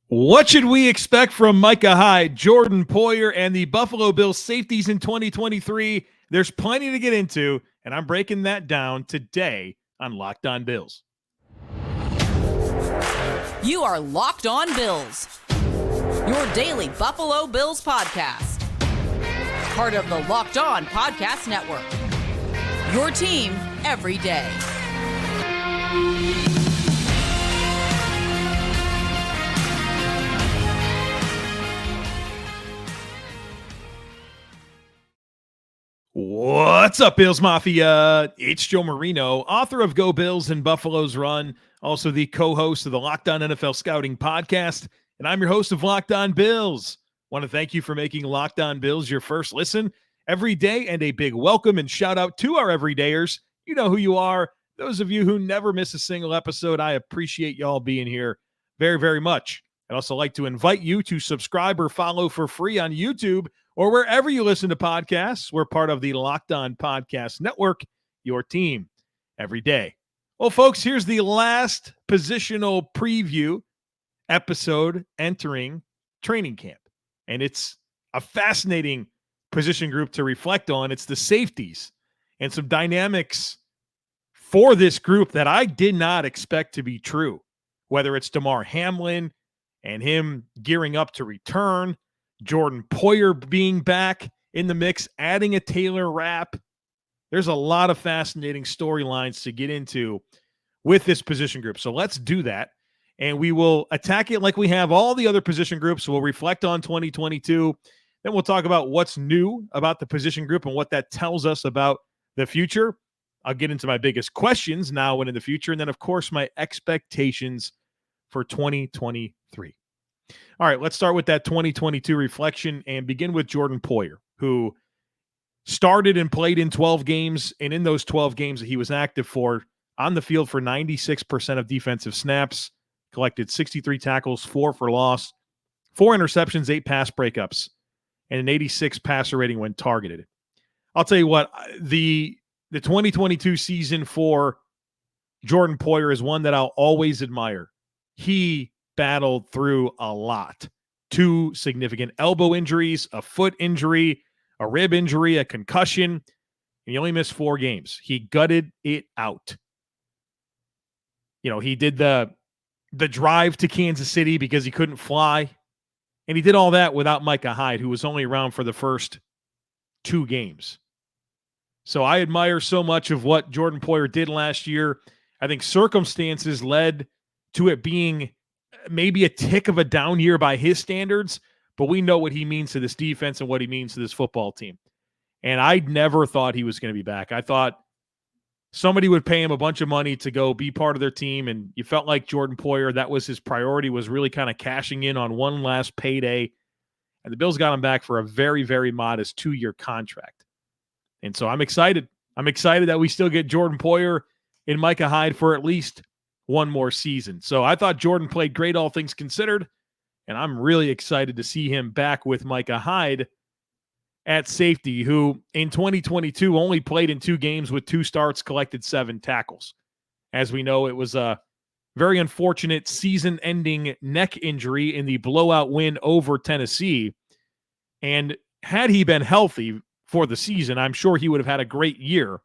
What should we expect from Micah Hyde, Jordan Poyer, and the Buffalo Bills safeties in 2023? There's plenty to get into, and I'm breaking that down today on Locked On Bills. You are Locked On Bills, your daily Buffalo Bills podcast. Part of the Locked On Podcast Network, your team every day. What's up, Bills Mafia? It's Joe Marino, author of Go Bills and Buffalo's Run, also the co-host of the Locked On NFL Scouting podcast, and I'm your host of Locked On Bills. Want to thank you for making Locked On Bills your first listen every day, and a big welcome and shout out to our everydayers. You know who you are. Those of you who never miss a single episode, I appreciate y'all being here very, very much. I'd also like to invite you to subscribe or follow for free on YouTube or wherever you listen to podcasts. We're part of the Locked On Podcast Network, your team every day. Well, folks, here's the last positional preview episode entering training camp. And it's a fascinating position group to reflect on. It's the safeties and some dynamics for this group that I did not expect to be true, whether it's Damar Hamlin and him gearing up to return, Jordan Poyer being back in the mix, adding a Taylor Rapp. There's a lot of fascinating storylines to get into with this position group. So let's do that. And we will attack it like we have all the other position groups. We'll reflect on 2022. Then we'll talk about what's new about the position group and what that tells us about the future. I'll get into my biggest questions now and in the future. And then, of course, my expectations for 2023. All right, let's start with that 2022 reflection and begin with Jordan Poyer, who started and played in 12 games. And in those 12 games that he was active for, on the field for 96% of defensive snaps, collected 63 tackles, 4 for loss, 4 interceptions, 8 pass breakups, and an 86 passer rating when targeted. I'll tell you what, the 2022 season for Jordan Poyer is one that I'll always admire. He battled through a lot. 2 significant elbow injuries, a foot injury, a rib injury, a concussion, and he only missed 4 games. He gutted it out. You know, he did the drive to Kansas City because he couldn't fly, and he did all that without Micah Hyde, who was only around for the first 2 games. So I admire so much of what Jordan Poyer did last year. I think circumstances led to it being maybe a tick of a down year by his standards, but we know what he means to this defense and what he means to this football team. And I never thought he was going to be back. I thought somebody would pay him a bunch of money to go be part of their team, and you felt like Jordan Poyer, that was his priority, was really kind of cashing in on one last payday. And the Bills got him back for a very, very modest 2-year contract. And so I'm excited. I'm excited that we still get Jordan Poyer and Micah Hyde for at least one more season. So I thought Jordan played great, all things considered, and I'm really excited to see him back with Micah Hyde at safety, who in 2022 only played in 2 games with 2 starts, collected 7 tackles. As we know, it was a very unfortunate season-ending neck injury in the blowout win over Tennessee. And had he been healthy for the season, I'm sure he would have had a great year,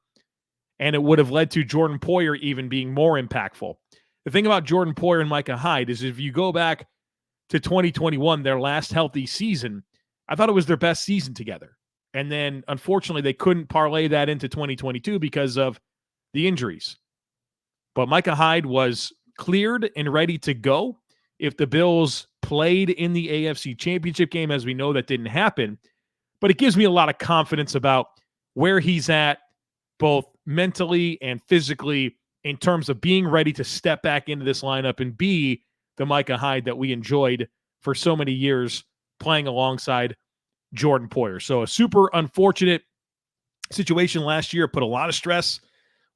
and it would have led to Jordan Poyer even being more impactful. The thing about Jordan Poyer and Micah Hyde is if you go back to 2021, their last healthy season, I thought it was their best season together. And then, unfortunately, they couldn't parlay that into 2022 because of the injuries. But Micah Hyde was cleared and ready to go if the Bills played in the AFC Championship game. As we know, that didn't happen. But it gives me a lot of confidence about where he's at, both mentally and physically, in terms of being ready to step back into this lineup and be the Micah Hyde that we enjoyed for so many years playing alongside Jordan Poyer. So a super unfortunate situation last year, put a lot of stress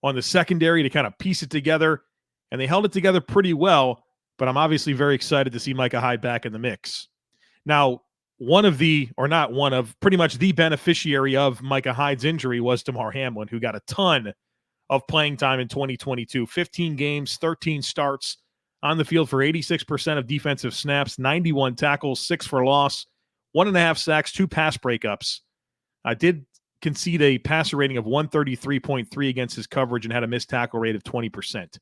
on the secondary to kind of piece it together, and they held it together pretty well, but I'm obviously very excited to see Micah Hyde back in the mix. Now, pretty much the beneficiary of Micah Hyde's injury was Damar Hamlin, who got a ton of playing time in 2022. 15 games, 13 starts, on the field for 86% of defensive snaps, 91 tackles, 6 for loss, 1.5 sacks, 2 pass breakups. Did concede a passer rating of 133.3 against his coverage and had a missed tackle rate of 20%.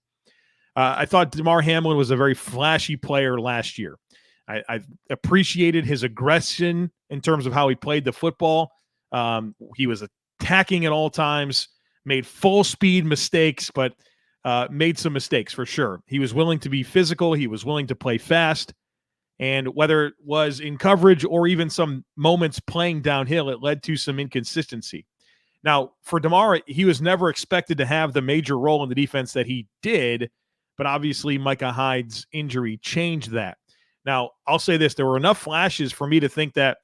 I thought Damar Hamlin was a very flashy player last year. I appreciated his aggression in terms of how he played the football. He was attacking at all times, made full speed mistakes, but made some mistakes for sure. He was willing to be physical. He was willing to play fast. And whether it was in coverage or even some moments playing downhill, it led to some inconsistency. Now, for Damar, he was never expected to have the major role in the defense that he did, but obviously Micah Hyde's injury changed that. Now, I'll say this. There were enough flashes for me to think that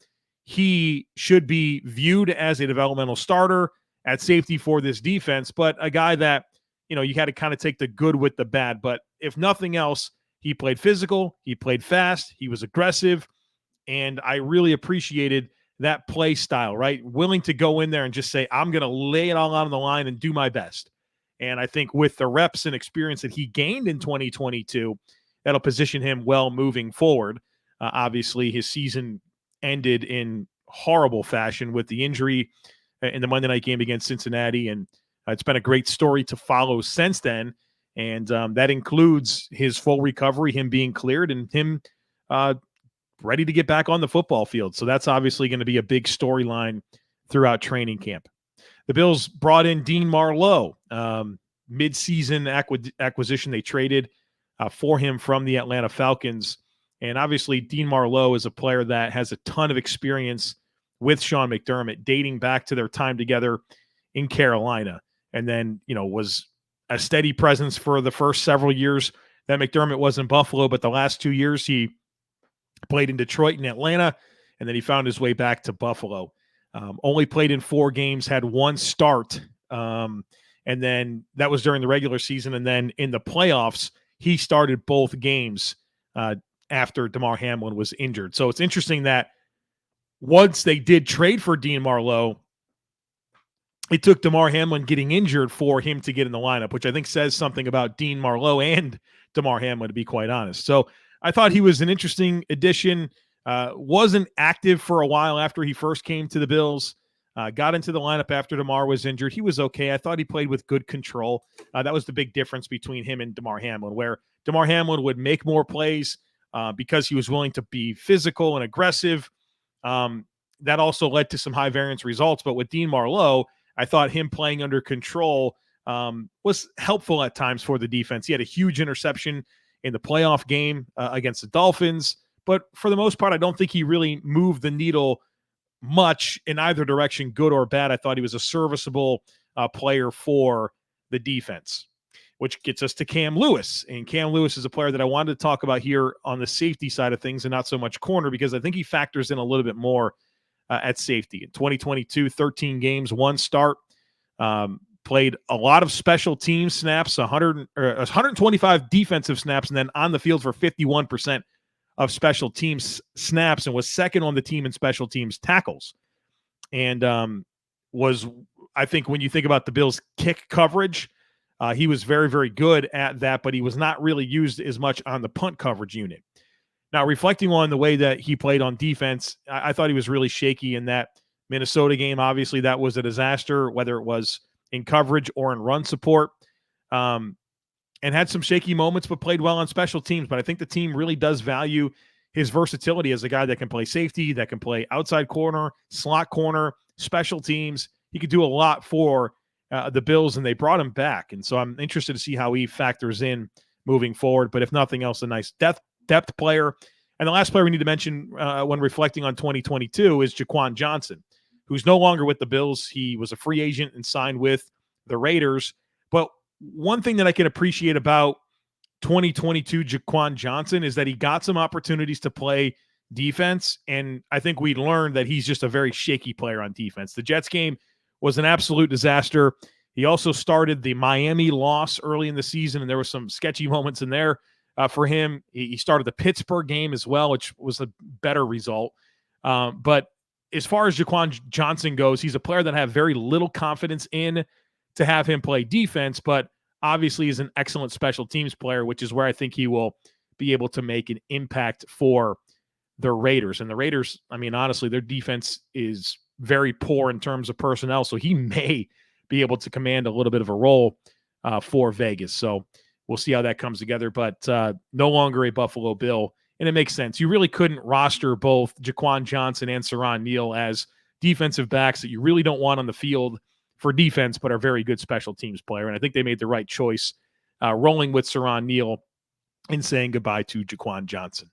he should be viewed as a developmental starter at safety for this defense, but a guy that, you had to kind of take the good with the bad. But if nothing else, he played physical, he played fast, he was aggressive, and I really appreciated that play style, right? Willing to go in there and just say, I'm going to lay it all on the line and do my best. And I think with the reps and experience that he gained in 2022, that'll position him well moving forward. Obviously, his season ended in horrible fashion with the injury in the Monday night game against Cincinnati, and it's been a great story to follow since then. And that includes his full recovery, him being cleared, and him ready to get back on the football field. So that's obviously going to be a big storyline throughout training camp. The Bills brought in Dean Marlowe, mid-season acquisition. They traded for him from the Atlanta Falcons. And obviously, Dean Marlowe is a player that has a ton of experience with Sean McDermott, dating back to their time together in Carolina. And then, was a steady presence for the first several years that McDermott was in Buffalo. But the last 2 years, he played in Detroit and Atlanta, and then he found his way back to Buffalo. Only played in 4 games, had 1 start. And then that was during the regular season. And then in the playoffs, he started both games after Damar Hamlin was injured. So it's interesting that once they did trade for Dean Marlowe, it took Damar Hamlin getting injured for him to get in the lineup, which I think says something about Dean Marlowe and Damar Hamlin, to be quite honest. So I thought he was an interesting addition. Wasn't active for a while after he first came to the Bills. Got into the lineup after Damar was injured. He was okay. I thought he played with good control. That was the big difference between him and Damar Hamlin, where Damar Hamlin would make more plays because he was willing to be physical and aggressive. That also led to some high variance results. But with Dean Marlowe, I thought him playing under control was helpful at times for the defense. He had a huge interception in the playoff game against the Dolphins. But for the most part, I don't think he really moved the needle much in either direction, good or bad. I thought he was a serviceable player for the defense, which gets us to Cam Lewis. And Cam Lewis is a player that I wanted to talk about here on the safety side of things and not so much corner, because I think he factors in a little bit more at safety. In 2022, 13 games, 1 start, played a lot of special team snaps, 125 defensive snaps, and then on the field for 51% of special teams snaps, and was second on the team in special teams tackles. And I think when you think about the Bills' kick coverage, he was very, very good at that, but he was not really used as much on the punt coverage unit. Now, reflecting on the way that he played on defense, I thought he was really shaky in that Minnesota game. Obviously, that was a disaster, whether it was in coverage or in run support, and had some shaky moments, but played well on special teams. But I think the team really does value his versatility as a guy that can play safety, that can play outside corner, slot corner, special teams. He could do a lot for the Bills, and they brought him back. And so I'm interested to see how he factors in moving forward. But if nothing else, a nice depth player. And the last player we need to mention when reflecting on 2022 is Jaquan Johnson, who's no longer with the Bills. He was a free agent and signed with the Raiders. But one thing that I can appreciate about 2022 Jaquan Johnson is that he got some opportunities to play defense, and I think we learned that he's just a very shaky player on defense. The Jets game was an absolute disaster. He also started the Miami loss early in the season, and there were some sketchy moments in there for him. He started the Pittsburgh game as well, which was a better result. But as far as Jaquan Johnson goes, he's a player that I have very little confidence in to have him play defense, but obviously is an excellent special teams player, which is where I think he will be able to make an impact for the Raiders. And the Raiders, I mean, honestly, their defense is very poor in terms of personnel, so he may be able to command a little bit of a role for Vegas. So we'll see how that comes together, but no longer a Buffalo Bill, and it makes sense. You really couldn't roster both Jaquan Johnson and Sean Neal as defensive backs that you really don't want on the field for defense, but are very good special teams player, and I think they made the right choice rolling with Sean Neal and saying goodbye to Jaquan Johnson.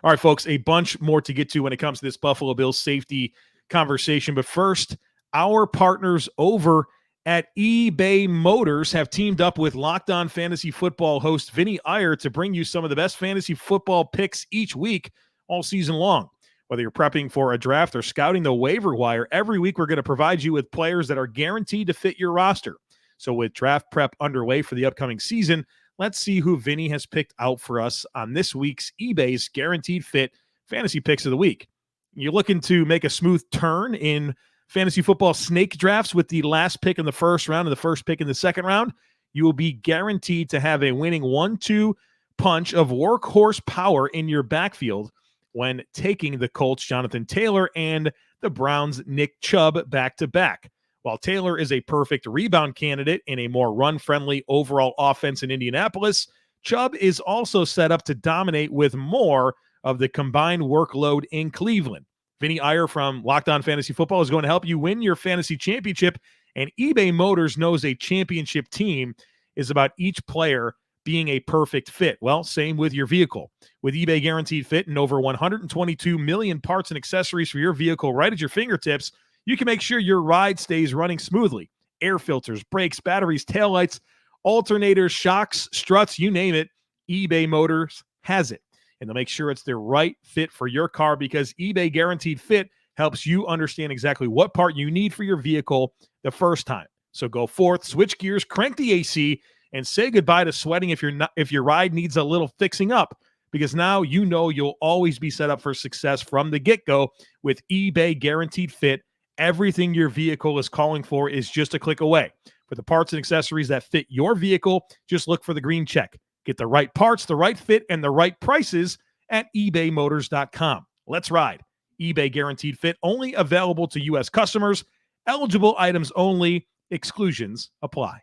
All right, folks, a bunch more to get to when it comes to this Buffalo Bills safety conversation. But first, our partners over at eBay Motors have teamed up with Locked On Fantasy Football host Vinny Iyer to bring you some of the best fantasy football picks each week all season long. Whether you're prepping for a draft or scouting the waiver wire, every week we're going to provide you with players that are guaranteed to fit your roster. So with draft prep underway for the upcoming season, let's see who Vinny has picked out for us on this week's eBay's Guaranteed Fit Fantasy Picks of the Week. You're looking to make a smooth turn in fantasy football snake drafts with the last pick in the first round and the first pick in the second round. You will be guaranteed to have a winning 1-2 punch of workhorse power in your backfield when taking the Colts' Jonathan Taylor and the Browns' Nick Chubb back-to-back. While Taylor is a perfect rebound candidate in a more run-friendly overall offense in Indianapolis, Chubb is also set up to dominate with more of the combined workload in Cleveland. Vinny Iyer from Locked On Fantasy Football is going to help you win your fantasy championship, and eBay Motors knows a championship team is about each player being a perfect fit. Well, same with your vehicle. With eBay Guaranteed Fit and over 122 million parts and accessories for your vehicle right at your fingertips, you can make sure your ride stays running smoothly. Air filters, brakes, batteries, taillights, alternators, shocks, struts, you name it, eBay Motors has it. And they'll make sure it's the right fit for your car because eBay Guaranteed Fit helps you understand exactly what part you need for your vehicle the first time. So go forth, switch gears, crank the AC, and say goodbye to sweating if your ride needs a little fixing up, because now you know you'll always be set up for success from the get-go with eBay Guaranteed Fit. Everything your vehicle is calling for is just a click away. For the parts and accessories that fit your vehicle, just look for the green check. Get the right parts, the right fit, and the right prices at ebaymotors.com. Let's ride. eBay Guaranteed Fit, only available to U.S. customers. Eligible items only. Exclusions apply.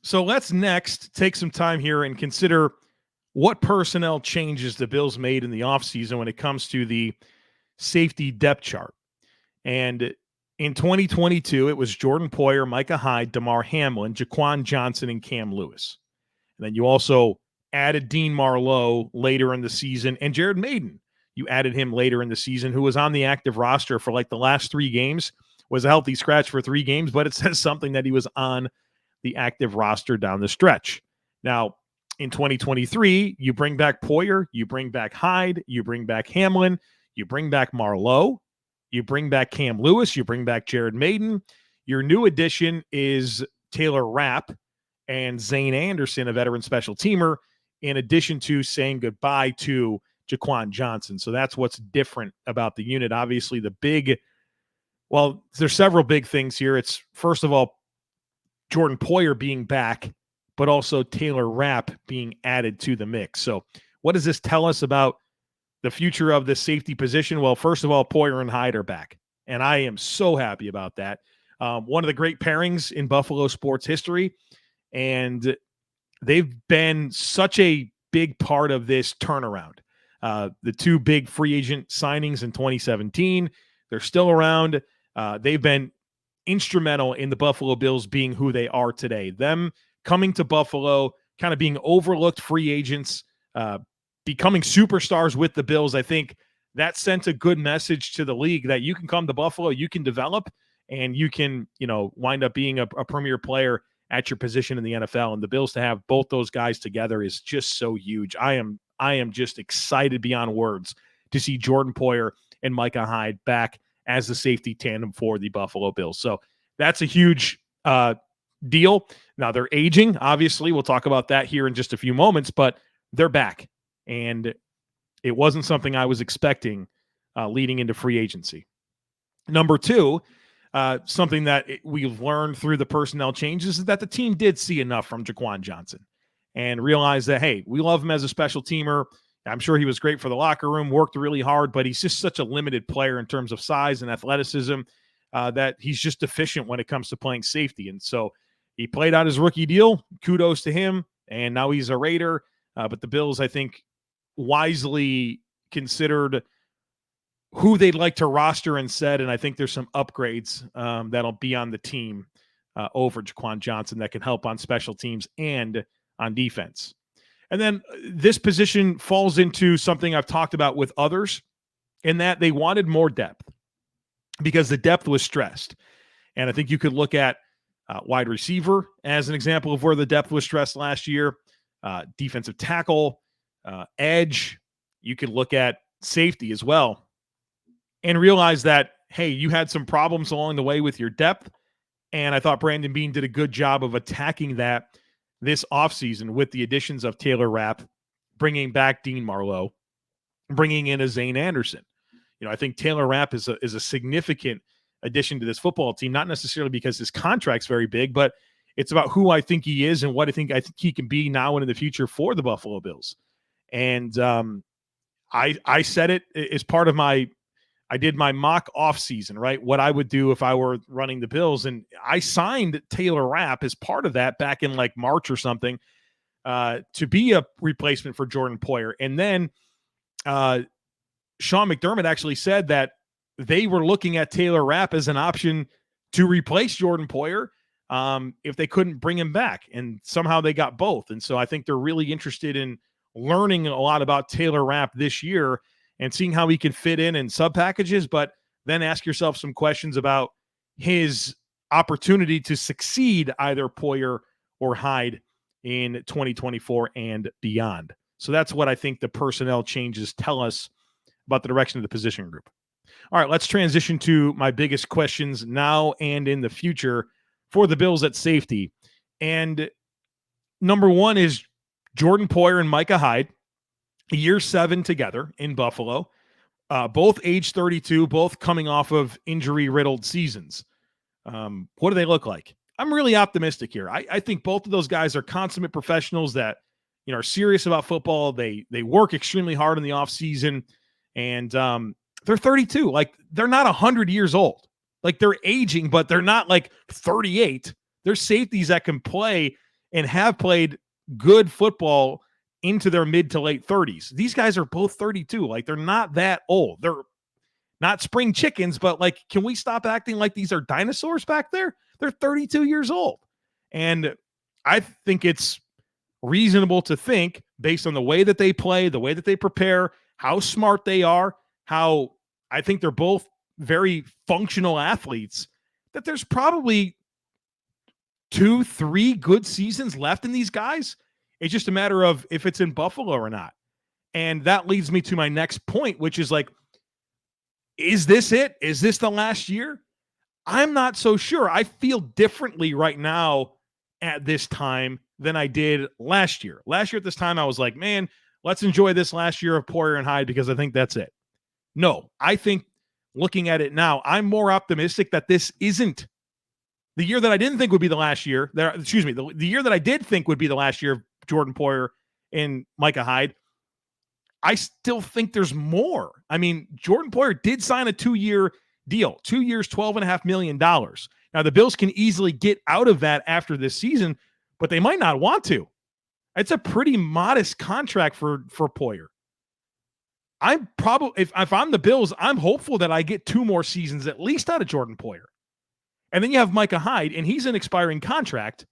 So let's next take some time here and consider what personnel changes the Bills made in the offseason when it comes to the safety depth chart. And in 2022, it was Jordan Poyer, Micah Hyde, Damar Hamlin, Jaquan Johnson, and Cam Lewis. And then you also added Dean Marlowe later in the season, and Jared Maiden. You added him later in the season, who was on the active roster for like the last 3 games, was a healthy scratch for 3 games, but it says something that he was on the active roster down the stretch. Now, in 2023, you bring back Poyer, you bring back Hyde, you bring back Hamlin, you bring back Marlowe, you bring back Cam Lewis, you bring back Jared Maiden. Your new addition is Taylor Rapp and Zane Anderson, a veteran special teamer, in addition to saying goodbye to Jaquan Johnson. So that's what's different about the unit. Obviously, there's several big things here. It's, first of all, Jordan Poyer being back, but also Taylor Rapp being added to the mix. So what does this tell us about the future of the safety position? Well, first of all, Poyer and Hyde are back, and I am so happy about that. One of the great pairings in Buffalo sports history, and they've been such a big part of this turnaround. The 2 big free agent signings in 2017, they're still around. They've been instrumental in the Buffalo Bills being who they are today. Them coming to Buffalo, kind of being overlooked free agents, becoming superstars with the Bills. I think that sent a good message to the league that you can come to Buffalo, you can develop, and you can, wind up being a premier player at your position in the NFL. And the Bills to have both those guys together is just so huge. I am just excited beyond words to see Jordan Poyer and Micah Hyde back as the safety tandem for the Buffalo Bills. So that's a huge deal. Now they're aging. Obviously, we'll talk about that here in just a few moments, but they're back. And it wasn't something I was expecting leading into free agency. Number two, something that we've learned through the personnel changes is that the team did see enough from Jaquan Johnson and realized that, hey, we love him as a special teamer. I'm sure he was great for the locker room, worked really hard, but he's just such a limited player in terms of size and athleticism that he's just deficient when it comes to playing safety. And so he played out his rookie deal. Kudos to him. And now he's a Raider. But the Bills, I think, wisely considered who they'd like to roster instead. And I think there's some upgrades that'll be on the team over Jaquan Johnson that can help on special teams and on defense. And then this position falls into something I've talked about with others, in that they wanted more depth because the depth was stressed. And I think you could look at wide receiver as an example of where the depth was stressed last year, defensive tackle, edge. You could look at safety as well and realize that, hey, you had some problems along the way with your depth. And I thought Brandon Beane did a good job of attacking that this offseason with the additions of Taylor Rapp, bringing back Dean Marlowe, bringing in a Zane Anderson. I think Taylor Rapp is a significant addition to this football team, not necessarily because his contract's very big, but it's about who I think he is and what I think he can be now and in the future for the Buffalo Bills. And I said it as part of I did my mock offseason, right? What I would do if I were running the Bills. And I signed Taylor Rapp as part of that back in like March or something to be a replacement for Jordan Poyer. And then Sean McDermott actually said that they were looking at Taylor Rapp as an option to replace Jordan Poyer if they couldn't bring him back. And somehow they got both. And so I think they're really interested in learning a lot about Taylor Rapp this year and seeing how he can fit in sub packages, but then ask yourself some questions about his opportunity to succeed either Poyer or Hyde in 2024 and beyond. So that's what I think the personnel changes tell us about the direction of the position group. All right, let's transition to my biggest questions now and in the future for the Bills at safety. And number one is Jordan Poyer and Micah Hyde, year 7 together in Buffalo, both age 32, both coming off of injury-riddled seasons. What do they look like? I'm really optimistic here. I think both of those guys are consummate professionals that are serious about football. They work extremely hard in the offseason, and they're 32. Like, they're not 100 years old. Like, they're aging, but they're not like 38. They're safeties that can play and have played good football into their mid to late 30s. These guys are both 32. Like, they're not that old. They're not spring chickens, but like, can we stop acting like these are dinosaurs back there? They're 32 years old. And I think it's reasonable to think, based on the way that they play, the way that they prepare, how smart they are, how I think they're both very functional athletes, that there's probably 2-3 good seasons left in these guys. It's just a matter of if it's in Buffalo or not. And that leads me to my next point, which is like, is this it? Is this the last year? I'm not so sure. I feel differently right now at this time than I did last year. Last year at this time, I was like, man, let's enjoy this last year of Poyer and Hyde because I think that's it. No, I think looking at it now, I'm more optimistic that this isn't the year that I didn't think would be the last year. The year that I did think would be the last year of Jordan Poyer and Micah Hyde. I still think there's more. I mean, Jordan Poyer did sign a 2-year deal, 2 years, $12.5 million. Now, the Bills can easily get out of that after this season, but they might not want to. It's a pretty modest contract for Poyer. I'm probably, if I'm the Bills, I'm hopeful that I get 2 more seasons at least out of Jordan Poyer. And then you have Micah Hyde, and he's an expiring contract,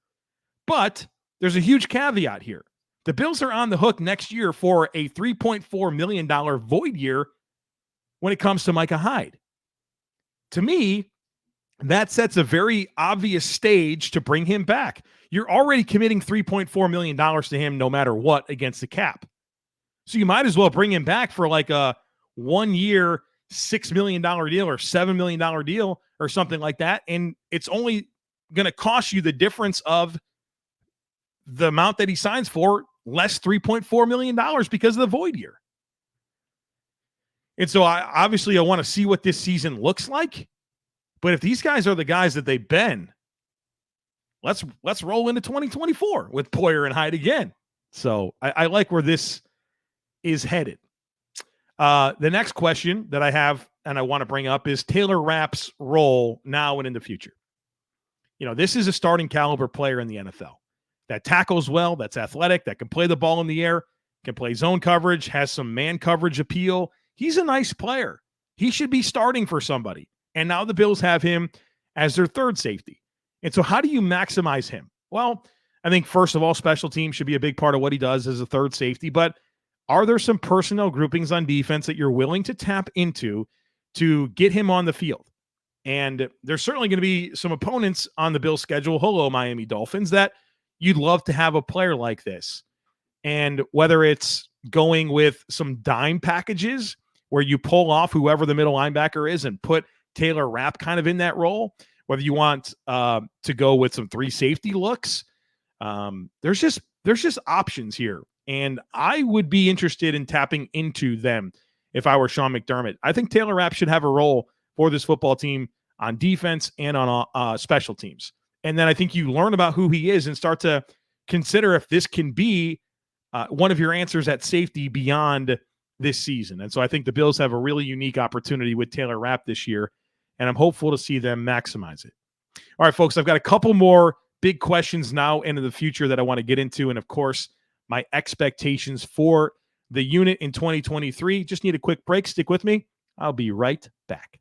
but there's a huge caveat here. The Bills are on the hook next year for a $3.4 million void year when it comes to Micah Hyde. To me, that sets a very obvious stage to bring him back. You're already committing $3.4 million to him no matter what against the cap. So you might as well bring him back for like a 1-year, $6 million deal or $7 million deal or something like that. And it's only going to cost you the difference of the amount that he signs for, less $3.4 million because of the void year. And so I want to see what this season looks like. But if these guys are the guys that they've been, let's roll into 2024 with Poyer and Hyde again. So I like where this is headed. The next question that I have and I want to bring up is Taylor Rapp's role now and in the future. This is a starting caliber player in the NFL that tackles well, that's athletic, that can play the ball in the air, can play zone coverage, has some man coverage appeal. He's a nice player. He should be starting for somebody. And now the Bills have him as their third safety. And so how do you maximize him? Well, I think first of all, special teams should be a big part of what he does as a third safety, but are there some personnel groupings on defense that you're willing to tap into to get him on the field? And there's certainly going to be some opponents on the Bills schedule, hello, Miami Dolphins, that you'd love to have a player like this. And whether it's going with some dime packages where you pull off whoever the middle linebacker is and put Taylor Rapp kind of in that role, whether you want to go with some three safety looks, there's just options here. And I would be interested in tapping into them if I were Sean McDermott. I think Taylor Rapp should have a role for this football team on defense and on special teams. And then I think you learn about who he is and start to consider if this can be one of your answers at safety beyond this season. And so I think the Bills have a really unique opportunity with Taylor Rapp this year, and I'm hopeful to see them maximize it. All right, folks, I've got a couple more big questions now into the future that I want to get into. And of course, my expectations for the unit in 2023. Just need a quick break. Stick with me. I'll be right back.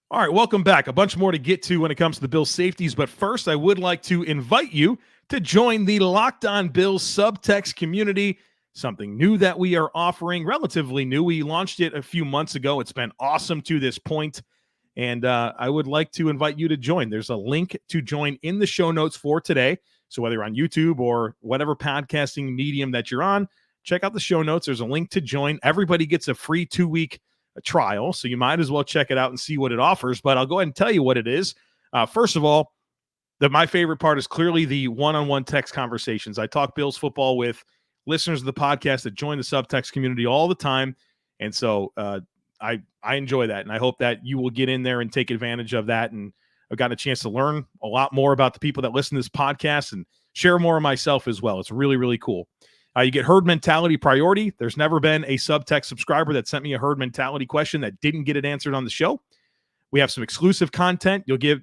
All right, welcome back. A bunch more to get to when it comes to the Bills safeties, but first I would like to invite you to join the Locked On Bills subtext community, something new that we are offering, relatively new. We launched it a few months ago. It's been awesome to this point, and I would like to invite you to join. There's a link to join in the show notes for today, so whether you're on YouTube or whatever podcasting medium that you're on, check out the show notes. There's a link to join. Everybody gets a free 2-week trial, so you might as well check it out and see what it offers. But I'll go ahead and tell you what it is. First of all, my favorite part is clearly the one-on-one text conversations. I talk Bills football with listeners of the podcast that join the subtext community all the time, and so I enjoy that, and I hope that you will get in there and take advantage of that. And I've gotten a chance to learn a lot more about the people that listen to this podcast and share more of myself as well. It's really, really cool. You get herd mentality priority. There's never been a subtext subscriber that sent me a herd mentality question that didn't get it answered on the show. We have some exclusive content. You'll give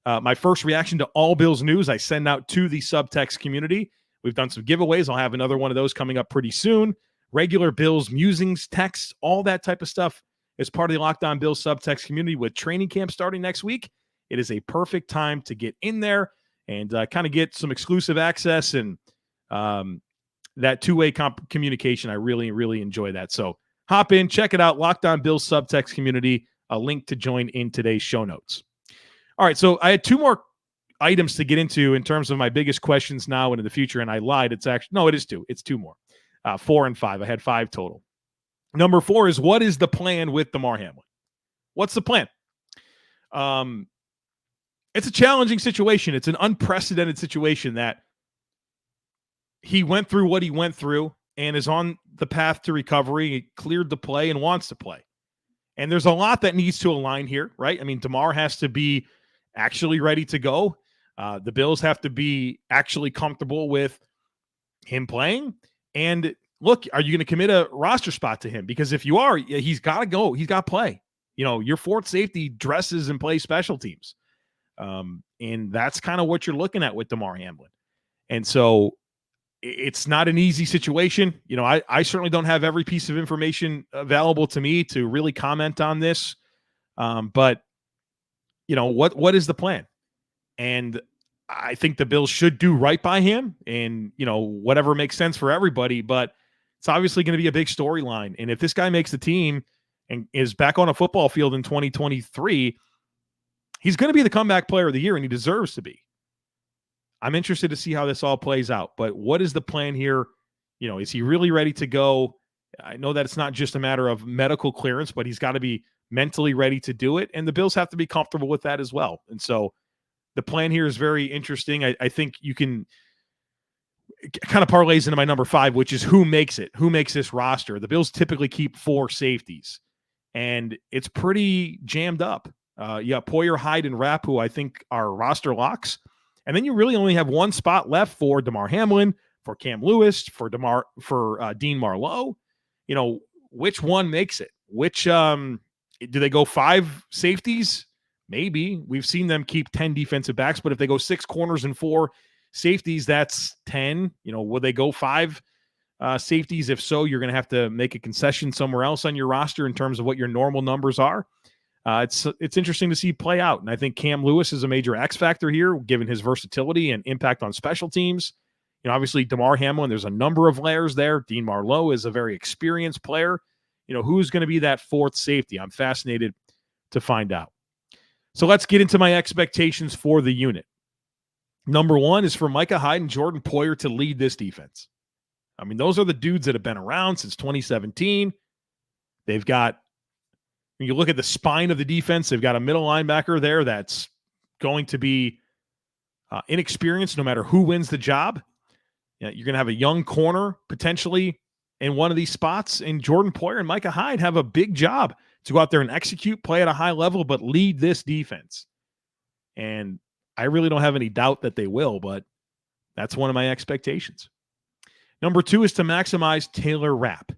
my first reaction to all Bills news I send out to the subtext community. We've done some giveaways. I'll have another one of those coming up pretty soon. Regular Bills musings, texts, all that type of stuff is part of the Locked On Bills subtext community. With training camp starting next week, it is a perfect time to get in there and kind of get some exclusive access and that two-way communication. I really, really enjoy that. So hop in, check it out. Locked On Bills subtext community, a link to join in today's show notes. All right, so I had two more items to get into in terms of my biggest questions now and in the future, and I lied. It's actually, no, it is two. It's two more. 4 and 5. I had 5 total. Number 4 is, what is the plan with Damar Hamlin? What's the plan? It's a challenging situation. It's an unprecedented situation that he went through what he went through and is on the path to recovery. He cleared to play and wants to play. And there's a lot that needs to align here, right? I mean, Damar has to be actually ready to go. The Bills have to be actually comfortable with him playing. And look, are you going to commit a roster spot to him? Because if you are, he's got to go. He's got to play. Your fourth safety dresses and plays special teams. And that's kind of what you're looking at with Damar Hamlin. And so it's not an easy situation. I certainly don't have every piece of information available to me to really comment on this. But what is the plan? And I think the Bills should do right by him and, whatever makes sense for everybody, but it's obviously going to be a big storyline. And if this guy makes the team and is back on a football field in 2023, he's going to be the comeback player of the year, and he deserves to be. I'm interested to see how this all plays out, but what is the plan here? Is he really ready to go? I know that it's not just a matter of medical clearance, but he's got to be mentally ready to do it. And the Bills have to be comfortable with that as well. And so the plan here is very interesting. I think you can kind of parlays into my number 5, which is who makes it, who makes this roster. The Bills typically keep 4 safeties, and it's pretty jammed up. You got Poyer, Hyde, and Rapp, who I think are roster locks. And then you really only have one spot left for Damar Hamlin, for Cam Lewis, for Dean Marlowe. You know, which one makes it? Which do they go 5 safeties? Maybe. We've seen them keep 10 defensive backs, but if they go 6 corners and 4 safeties, that's 10. You know, will they go 5 safeties? If so, you're going to have to make a concession somewhere else on your roster in terms of what your normal numbers are. It's interesting to see play out, and I think Cam Lewis is a major X factor here, given his versatility and impact on special teams. You know, obviously Damar Hamlin, there's a number of layers there. Dean Marlowe is a very experienced player. You know, who's going to be that 4th safety? I'm fascinated to find out. So let's get into my expectations for the unit. Number 1 is for Micah Hyde and Jordan Poyer to lead this defense. I mean, those are the dudes that have been around since 2017. They've got, when you look at the spine of the defense, they've got a middle linebacker there that's going to be inexperienced no matter who wins the job. You know, you're going to have a young corner potentially in one of these spots, and Jordan Poyer and Micah Hyde have a big job to go out there and execute, play at a high level, but lead this defense. And I really don't have any doubt that they will, but that's one of my expectations. Number 2 is to maximize Taylor Rapp.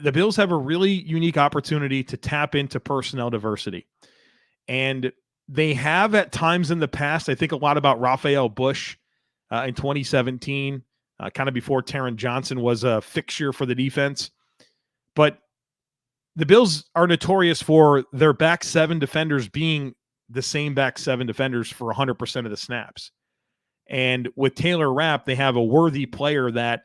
The Bills have a really unique opportunity to tap into personnel diversity. And they have at times in the past. I think a lot about Raphael Bush in 2017, kind of before Taron Johnson was a fixture for the defense. But the Bills are notorious for their back 7 defenders being the same back 7 defenders for 100% of the snaps. And with Taylor Rapp, they have a worthy player that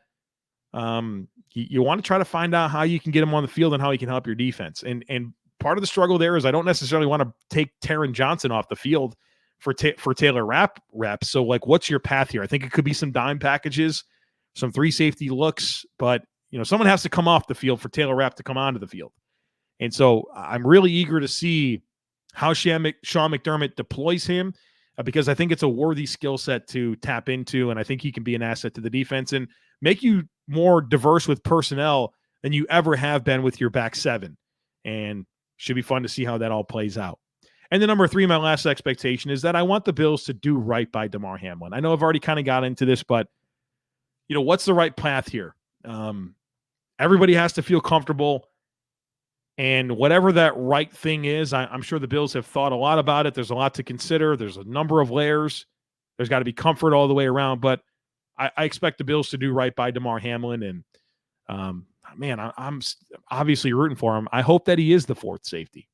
you want to try to find out how you can get him on the field and how he can help your defense. And part of the struggle there is I don't necessarily want to take Taron Johnson off the field for Taylor Rapp reps. So, like, what's your path here? I think it could be some dime packages, some 3 safety looks, but, you know, someone has to come off the field for Taylor Rapp to come onto the field. And so I'm really eager to see how Sean McDermott deploys him because I think it's a worthy skill set to tap into, and I think he can be an asset to the defense and make you more diverse with personnel than you ever have been with your back 7. And should be fun to see how that all plays out. And then number 3, my last expectation is that I want the Bills to do right by Damar Hamlin. I know I've already kind of got into this, but, you know, what's the right path here? Everybody has to feel comfortable. And whatever that right thing is, I'm sure the Bills have thought a lot about it. There's a lot to consider. There's a number of layers. There's got to be comfort all the way around. But I expect the Bills to do right by Damar Hamlin. And, man, I'm obviously rooting for him. I hope that he is the 4th safety.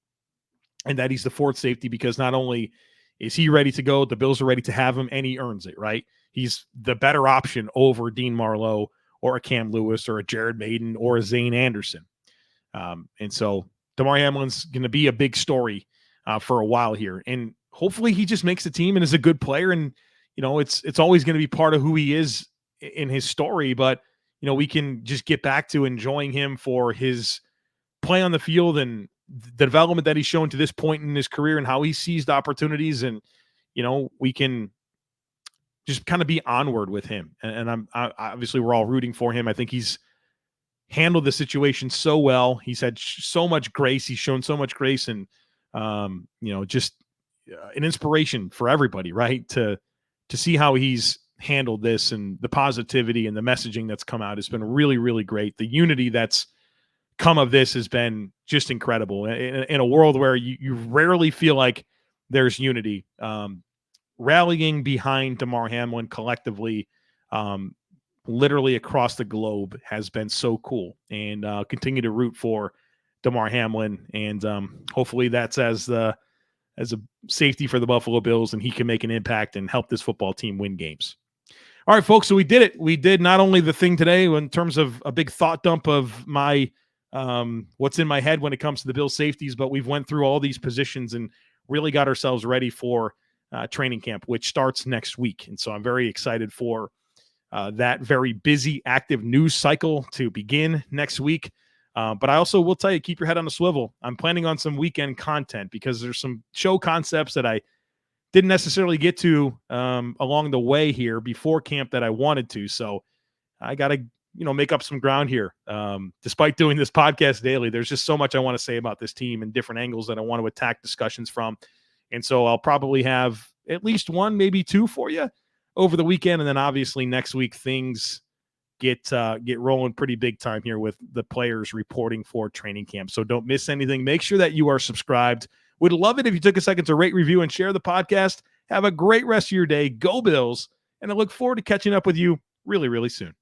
And that he's the 4th safety because not only is he ready to go, the Bills are ready to have him, and he earns it, right? He's the better option over Dean Marlowe or a Cam Lewis or a Jared Maiden or a Zane Anderson. And so Damar Hamlin's going to be a big story for a while here. And hopefully he just makes the team and is a good player. And, you know, it's always going to be part of who he is in his story. But, you know, we can just get back to enjoying him for his play on the field and the development that he's shown to this point in his career and how he seized opportunities. And, you know, we can just kind of be onward with him. And obviously we're all rooting for him. I think he's handled the situation so well. He's had so much grace. He's shown so much grace and, you know, just an inspiration for everybody, right? To see how he's handled this and the positivity and the messaging that's come out has been really, really great. The unity that's come of this has been just incredible in a world where you rarely feel like there's unity. Rallying behind Damar Hamlin collectively, literally across the globe has been so cool, and continue to root for Damar Hamlin. And hopefully that's as a safety for the Buffalo Bills, and he can make an impact and help this football team win games. All right, folks. So we did it. We did not only the thing today in terms of a big thought dump of my what's in my head when it comes to the Bills safeties, but we've went through all these positions and really got ourselves ready for training camp, which starts next week. And so I'm very excited for that very busy, active news cycle to begin next week. But I also will tell you, keep your head on the swivel. I'm planning on some weekend content because there's some show concepts that I didn't necessarily get to along the way here before camp that I wanted to. So I got to, make up some ground here. Despite doing this podcast daily, there's just so much I want to say about this team and different angles that I want to attack discussions from. And so I'll probably have at least one, maybe two for you over the weekend. And then obviously next week, things get rolling pretty big time here with the players reporting for training camp. So don't miss anything. Make sure that you are subscribed. Would love it if you took a second to rate, review, and share the podcast. Have a great rest of your day. Go Bills. And I look forward to catching up with you really, really soon.